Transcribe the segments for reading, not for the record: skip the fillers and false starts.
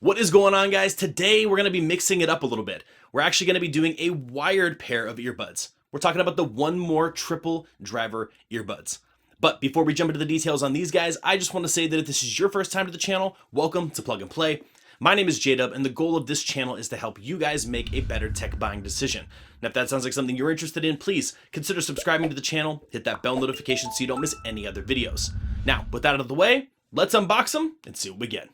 What is going on, guys? Today we're going to be mixing it up a little bit. We're actually going to be doing a wired pair of earbuds. We're talking about the One More triple driver earbuds. But before we jump into the details on these guys, I just want to say that if this is your first time to the channel, welcome to Plug and Play. My name is JDubb, and the goal of this channel is to help you guys make a better tech buying decision. And if that sounds like something you're interested in, please consider subscribing to the channel, hit that bell notification so you don't miss any other videos. Now, with that out of the way, let's unbox them and see what we get.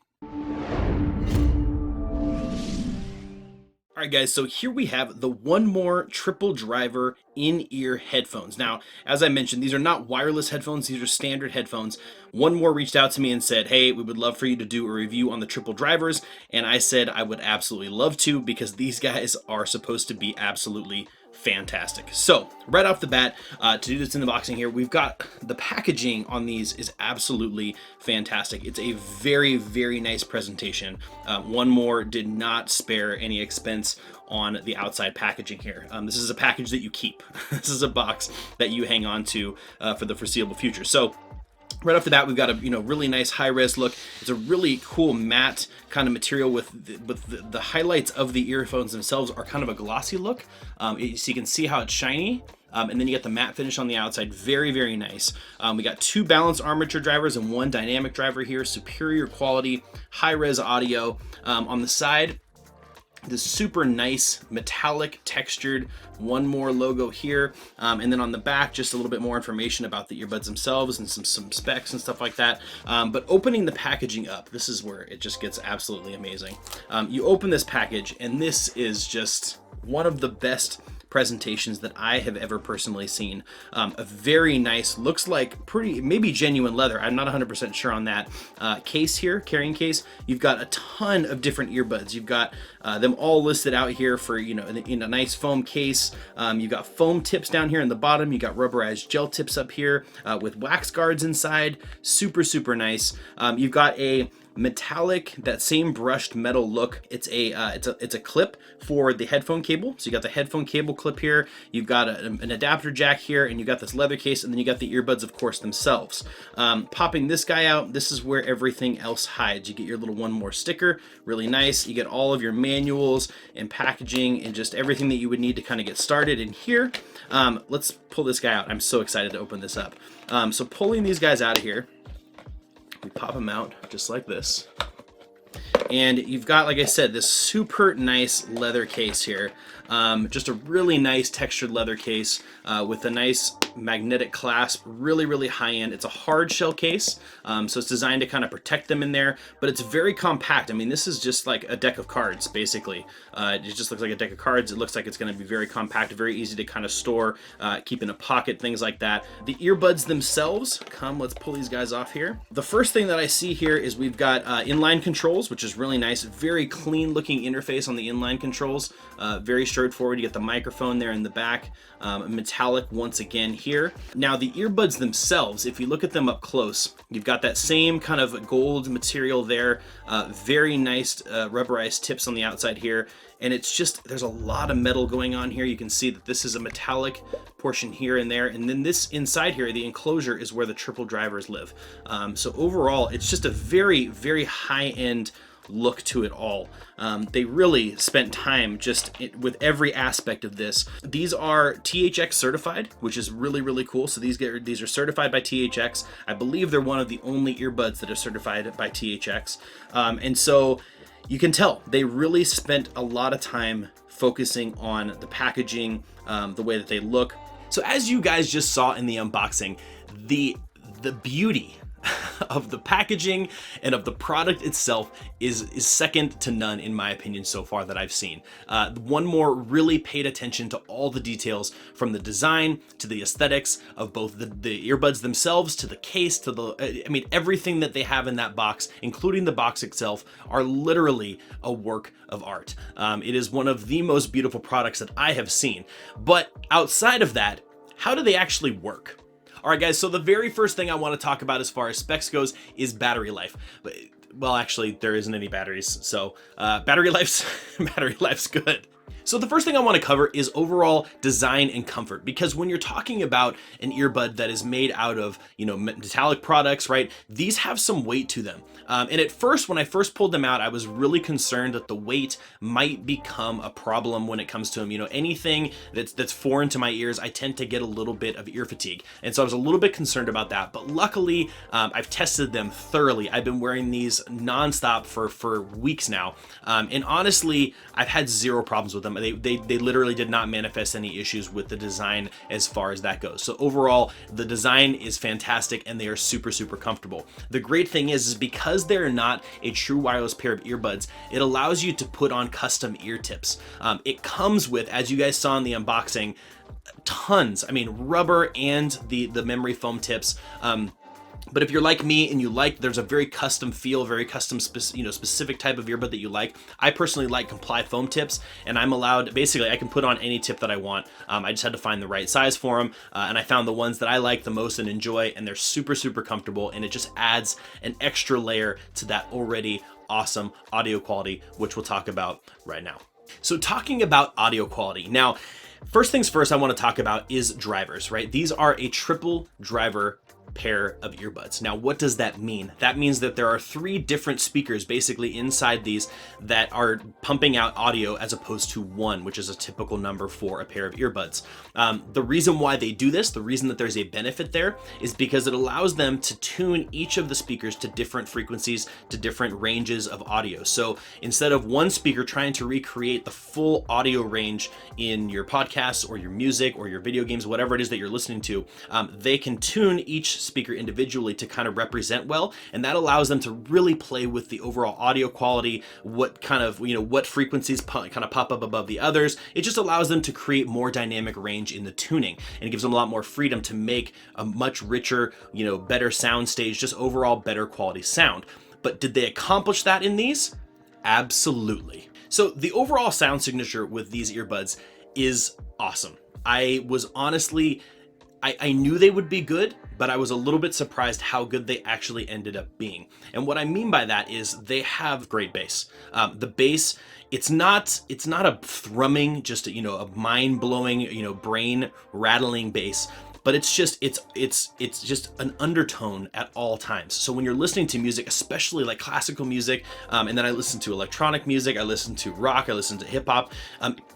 All right, guys, so here we have the One More triple driver in-ear headphones. Now, as I mentioned, these are not wireless headphones, these are standard headphones. One More reached out to me and said, hey, we would love for you to do a review on the triple drivers, and I said I would absolutely love to because these guys are supposed to be absolutely fantastic. So right off the bat, to do this unboxing here, we've got the packaging on these is absolutely fantastic. It's a very, very nice presentation. One More did not spare any expense on the outside packaging here. This is a package that you keep. This is a box that you hang on to for the foreseeable future. So right off the bat, we've got a really nice high-res look. It's a really cool matte kind of material with the highlights of the earphones themselves are kind of a glossy look. So you can see how it's shiny. And then you get the matte finish on the outside. Very, very nice. We got two balanced armature drivers and one dynamic driver here. Superior quality, high-res audio. On the side, this super nice metallic textured One More logo here, and then on the back just a little bit more information about the earbuds themselves and some specs and stuff like that. But opening the packaging up, this is where it just gets absolutely amazing. You open this package and this is just one of the best presentations that I have ever personally seen. A very nice, looks like maybe genuine leather. I'm not 100% sure on that. Case here, carrying case. You've got a ton of different earbuds. You've got them all listed out here for, in a nice foam case. You've got foam tips down here in the bottom. You got rubberized gel tips up here with wax guards inside. Super, super nice. You've got a metallic, that same brushed metal look. It's a clip for the headphone cable. So you got the headphone cable clip here. You've got an adapter jack here, and you got this leather case, and then you got the earbuds, of course, themselves. Popping this guy out, this is where everything else hides. You get your little One More sticker, really nice. You get all of your manuals and packaging and just everything that you would need to kind of get started in here. Let's pull this guy out. I'm so excited to open this up. So pulling these guys out of here, we pop them out just like this. And you've got, like I said, this super nice leather case here. Just a really nice textured leather case with a nice magnetic clasp, really, really high end. It's a hard shell case, so it's designed to kind of protect them in there, but it's very compact. I mean, this is just like a deck of cards, basically. It just looks like a deck of cards. It looks like it's going to be very compact, very easy to kind of store, keep in a pocket, things like that. The earbuds themselves, let's pull these guys off here. The first thing that I see here is we've got inline controls, which is really nice. Very clean looking interface on the inline controls. Very straightforward. You get the microphone there in the back, metallic once again here. Now the earbuds themselves, if you look at them up close, you've got that same kind of gold material there. Very nice rubberized tips on the outside here. And it's just, there's a lot of metal going on here. You can see that this is a metallic portion here and there. And then this inside here, the enclosure is where the triple drivers live. So overall, it's just a very, very high-end look to it all. They really spent time just with every aspect of this. These are THX certified, which is really, really cool. So these are certified by THX. I believe they're one of the only earbuds that are certified by THX. And so you can tell they really spent a lot of time focusing on the packaging, the way that they look. So as you guys just saw in the unboxing, the beauty of the packaging and of the product itself is second to none, in my opinion, so far that I've seen. One More really paid attention to all the details, from the design to the aesthetics of both the earbuds themselves, to the case, to the, I mean, everything that they have in that box, including the box itself, are literally a work of art. It is one of the most beautiful products that I have seen. But outside of that, how do they actually work? All right, guys, so the very first thing I want to talk about as far as specs goes is battery life. Well, actually, there isn't any batteries, so battery life's good. So the first thing I want to cover is overall design and comfort, because when you're talking about an earbud that is made out of, metallic products, right? These have some weight to them. And at first, when I first pulled them out, I was really concerned that the weight might become a problem when it comes to them. Anything that's foreign to my ears, I tend to get a little bit of ear fatigue. And so I was a little bit concerned about that. But luckily, I've tested them thoroughly. I've been wearing these nonstop for weeks now. And honestly, I've had zero problems with them. They literally did not manifest any issues with the design as far as that goes. So overall, the design is fantastic and they are super, super comfortable. The great thing is because they're not a true wireless pair of earbuds, it allows you to put on custom ear tips. It comes with, as you guys saw in the unboxing, tons, rubber and the memory foam tips. But if you're like me and there's a very custom feel, very custom, specific type of earbud that you like. I personally like Comply foam tips, and I'm allowed, basically I can put on any tip that I want. I just had to find the right size for them, and I found the ones that I like the most and enjoy, and they're super, super comfortable, and it just adds an extra layer to that already awesome audio quality, which we'll talk about right now. So talking about audio quality. Now, first things first I want to talk about is drivers, right? These are a triple driver pair of earbuds. Now, what does that mean? That means that there are 3 different speakers basically inside these that are pumping out audio as opposed to 1, which is a typical number for a pair of earbuds. The reason why they do this, the reason that there's a benefit there, is because it allows them to tune each of the speakers to different frequencies, to different ranges of audio. So instead of one speaker trying to recreate the full audio range in your podcasts or your music or your video games, whatever it is that you're listening to, they can tune each speaker individually to kind of represent well, and that allows them to really play with the overall audio quality, what kind of, what frequencies kind of pop up above the others. It just allows them to create more dynamic range in the tuning, and it gives them a lot more freedom to make a much richer, better sound stage, just overall better quality sound. But did they accomplish that in these? Absolutely. So the overall sound signature with these earbuds is awesome. I was honestly, I knew they would be good, but I was a little bit surprised how good they actually ended up being. And what I mean by that is they have great bass. The bass, it's not a thrumming, just a mind-blowing, brain rattling bass, but it's just an undertone at all times. So when you're listening to music, especially like classical music, and then I listen to electronic music, I listen to rock, I listen to hip hop,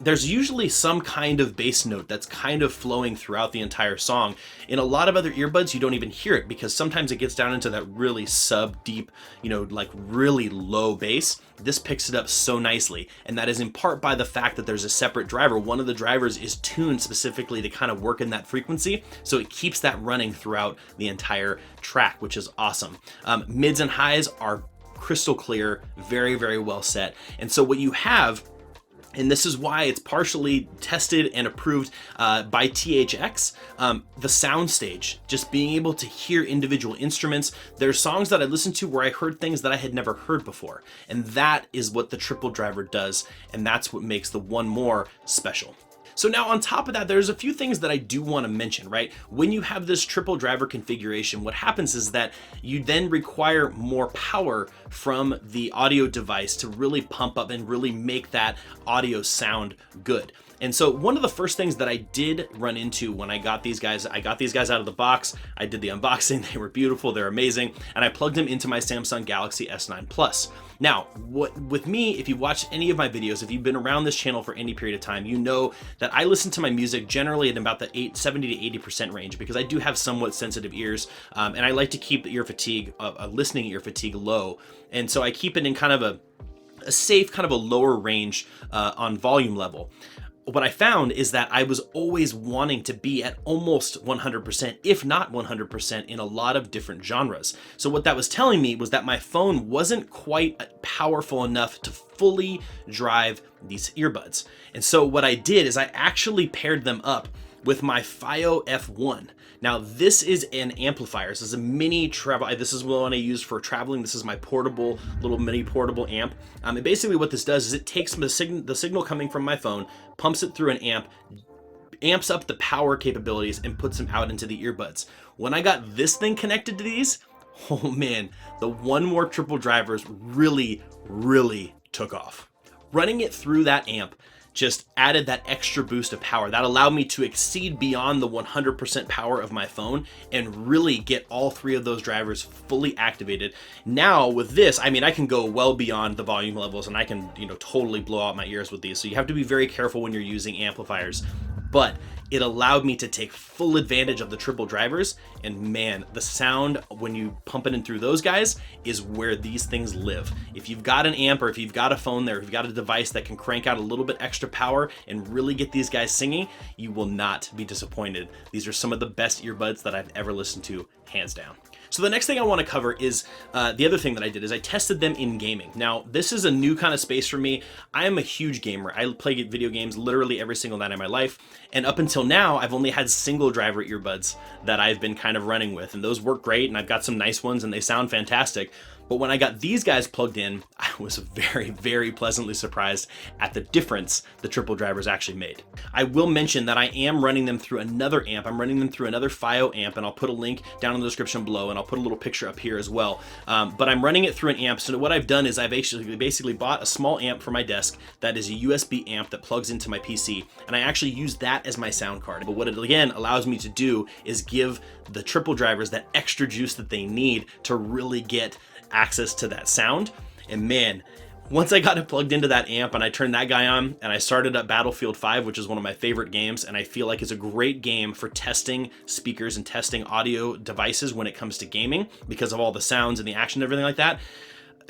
there's usually some kind of bass note that's kind of flowing throughout the entire song. In a lot of other earbuds, you don't even hear it because sometimes it gets down into that really sub deep, like really low bass. This picks it up so nicely, and that is in part by the fact that there's a separate driver. One of the drivers is tuned specifically to kind of work in that frequency, so it keeps that running throughout the entire track, which is awesome. Mids and highs are crystal clear, very, very well set. And so what you have, and this is why it's partially tested and approved by THX, the soundstage, just being able to hear individual instruments. There's songs that I listened to where I heard things that I had never heard before. And that is what the triple driver does. And that's what makes the One More special. So now on top of that, there's a few things that I do want to mention, right? When you have this triple driver configuration, what happens is that you then require more power from the audio device to really pump up and really make that audio sound good. And so one of the first things that I did run into when I got these guys out of the box, I did the unboxing, they were beautiful, they're amazing, and I plugged them into my Samsung Galaxy S9 Plus. Now, with me, if you've watched any of my videos, if you've been around this channel for any period of time, you know that I listen to my music generally at about the 70 to 80% range because I do have somewhat sensitive ears, and I like to keep the ear fatigue, listening ear fatigue low. And so I keep it in kind of a safe, kind of a lower range on volume level. What I found is that I was always wanting to be at almost 100%, if not 100%, in a lot of different genres. So what that was telling me was that my phone wasn't quite powerful enough to fully drive these earbuds. And so what I did is I actually paired them up with my FiO F1. Now this is an amplifier. This is a mini travel. This is one I use for traveling. This is my portable, little mini portable amp. And basically what this does is it takes the signal coming from my phone, pumps it through an amp, amps up the power capabilities, and puts them out into the earbuds. When I got this thing connected to these, oh man, the One More triple drivers really, really took off. Running it through that amp just added that extra boost of power that allowed me to exceed beyond the 100% power of my phone and really get all three of those drivers fully activated. Now with this, I mean, I can go well beyond the volume levels and I can, totally blow out my ears with these. So you have to be very careful when you're using amplifiers, but it allowed me to take full advantage of the triple drivers. And man, the sound when you pump it in through those guys is where these things live. If you've got an amp, or if you've got a phone there, if you've got a device that can crank out a little bit extra power and really get these guys singing, you will not be disappointed. These are some of the best earbuds that I've ever listened to, hands down. So the next thing I want to cover is the other thing that I did is I tested them in gaming. Now, this is a new kind of space for me. I am a huge gamer. I play video games literally every single night of my life. And up until now, I've only had single driver earbuds that I've been kind of running with. And those work great. And I've got some nice ones and they sound fantastic. But when I got these guys plugged in, I was very, very pleasantly surprised at the difference the triple drivers actually made. I will mention that I am running them through another amp. I'm running them through another FiO amp, and I'll put a link down in the description below, and I'll put a little picture up here as well. But I'm running it through an amp. So what I've done is I've basically bought a small amp for my desk that is a USB amp that plugs into my PC, and I actually use that as my sound card. But what it again allows me to do is give the triple drivers that extra juice that they need to really get access to that sound. And man, once I got it plugged into that amp and I turned that guy on and I started up Battlefield 5, which is one of my favorite games, and I feel like it's a great game for testing speakers and testing audio devices when it comes to gaming because of all the sounds and the action and everything like that.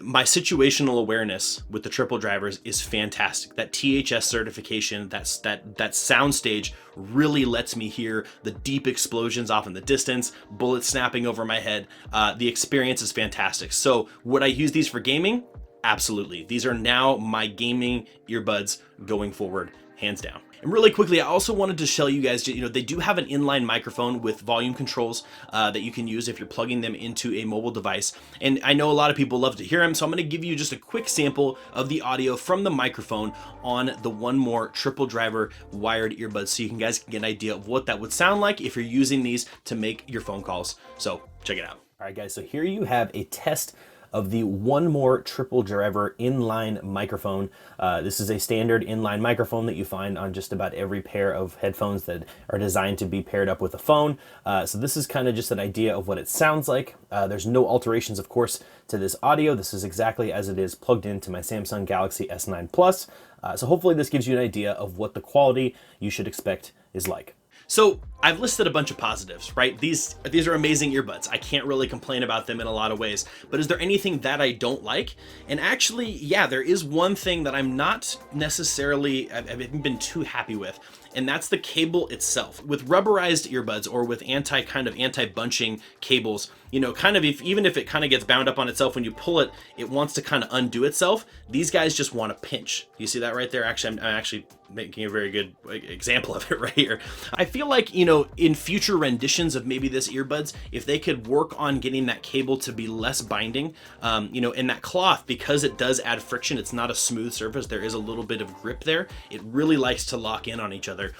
My situational awareness with the triple drivers is fantastic. That THX certification, that sound stage really lets me hear the deep explosions off in the distance, bullets snapping over my head. The experience is fantastic. So would I use these for gaming? Absolutely. These are now my gaming earbuds going forward, hands down. And really quickly, I also wanted to show you guys, they do have an inline microphone with volume controls that you can use if you're plugging them into a mobile device. And I know a lot of people love to hear them, so I'm going to give you just a quick sample of the audio from the microphone on the One More triple driver wired earbuds, so you guys can get an idea of what that would sound like if you're using these to make your phone calls. So check it out. All right, guys, so here you have a test of the One More triple driver inline microphone. This is a standard inline microphone that you find on just about every pair of headphones that are designed to be paired up with a phone. So this is kind of just an idea of what it sounds like. There's no alterations, of course, to this audio. This is exactly as it is plugged into my Samsung Galaxy S9 Plus. So hopefully this gives you an idea of what the quality you should expect is like. So I've listed a bunch of positives, right? These are amazing earbuds. I can't really complain about them in a lot of ways, but is there anything that I don't like? And actually, yeah, there is one thing that I'm not necessarily, I haven't been too happy with, and that's the cable itself. With rubberized earbuds or with anti-bunching cables, even if it kind of gets bound up on itself, when you pull it, it wants to kind of undo itself. These guys just want to pinch. You see that right there? Actually, I'm actually making a very good example of it right here. I feel like, in future renditions of maybe this earbuds, if they could work on getting that cable to be less binding, and that cloth, because it does add friction, it's not a smooth surface, there is a little bit of grip there. It really likes to lock in on each other.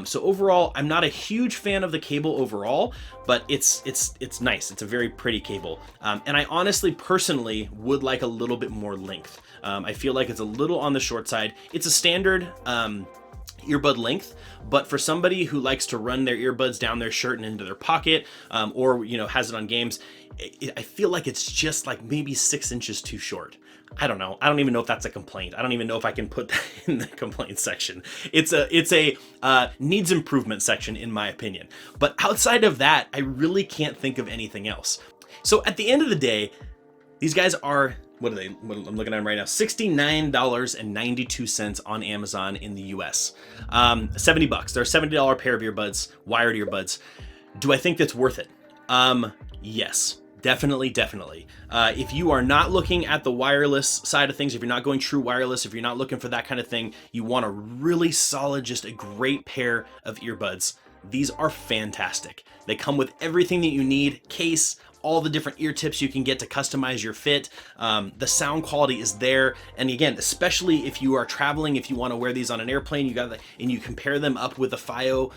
So overall, I'm not a huge fan of the cable overall, but it's nice. It's a very pretty cable. And I honestly, personally, would like a little bit more length. I feel like it's a little on the short side. It's a standard earbud length, but for somebody who likes to run their earbuds down their shirt and into their pocket, or has it on games, I feel like it's just like maybe 6 inches too short. I don't know. I don't even know if that's a complaint. I don't even know if I can put that in the complaint section. It's a needs improvement section, in my opinion. But outside of that, I really can't think of anything else. So at the end of the day, these guys are, what I'm looking at them right now, $69.92 on Amazon in the US. $70. They're a $70 pair of earbuds, wired earbuds. Do I think that's worth it? Yes. Definitely. If you are not looking at the wireless side of things, if you're not going true wireless, if you're not looking for that kind of thing, you want a really solid, just a great pair of earbuds. These are fantastic. They come with everything that you need, case, all the different ear tips you can get to customize your fit. The sound quality is there. And again, especially if you are traveling, if you want to wear these on an airplane, and you compare them up with a FiO,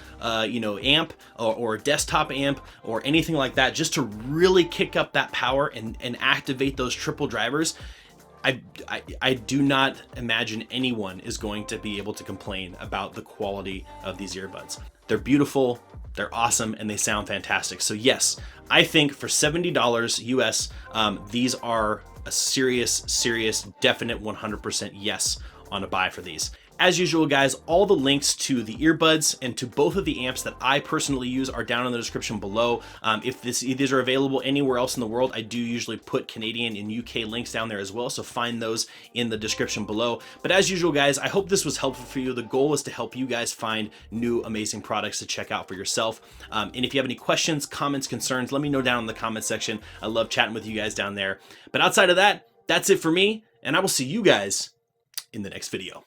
amp or a desktop amp or anything like that, just to really kick up that power and activate those triple drivers. I do not imagine anyone is going to be able to complain about the quality of these earbuds. They're beautiful, they're awesome, and they sound fantastic. So yes, I think for $70 US, these are a serious, definite 100% yes on a buy for these. As usual, guys, all the links to the earbuds and to both of the amps that I personally use are down in the description below. If these are available anywhere else in the world, I do usually put Canadian and UK links down there as well, so find those in the description below. But as usual, guys, I hope this was helpful for you. The goal is to help you guys find new amazing products to check out for yourself. And if you have any questions, comments, concerns, let me know down in the comment section. I love chatting with you guys down there. But outside of that, that's it for me, and I will see you guys in the next video.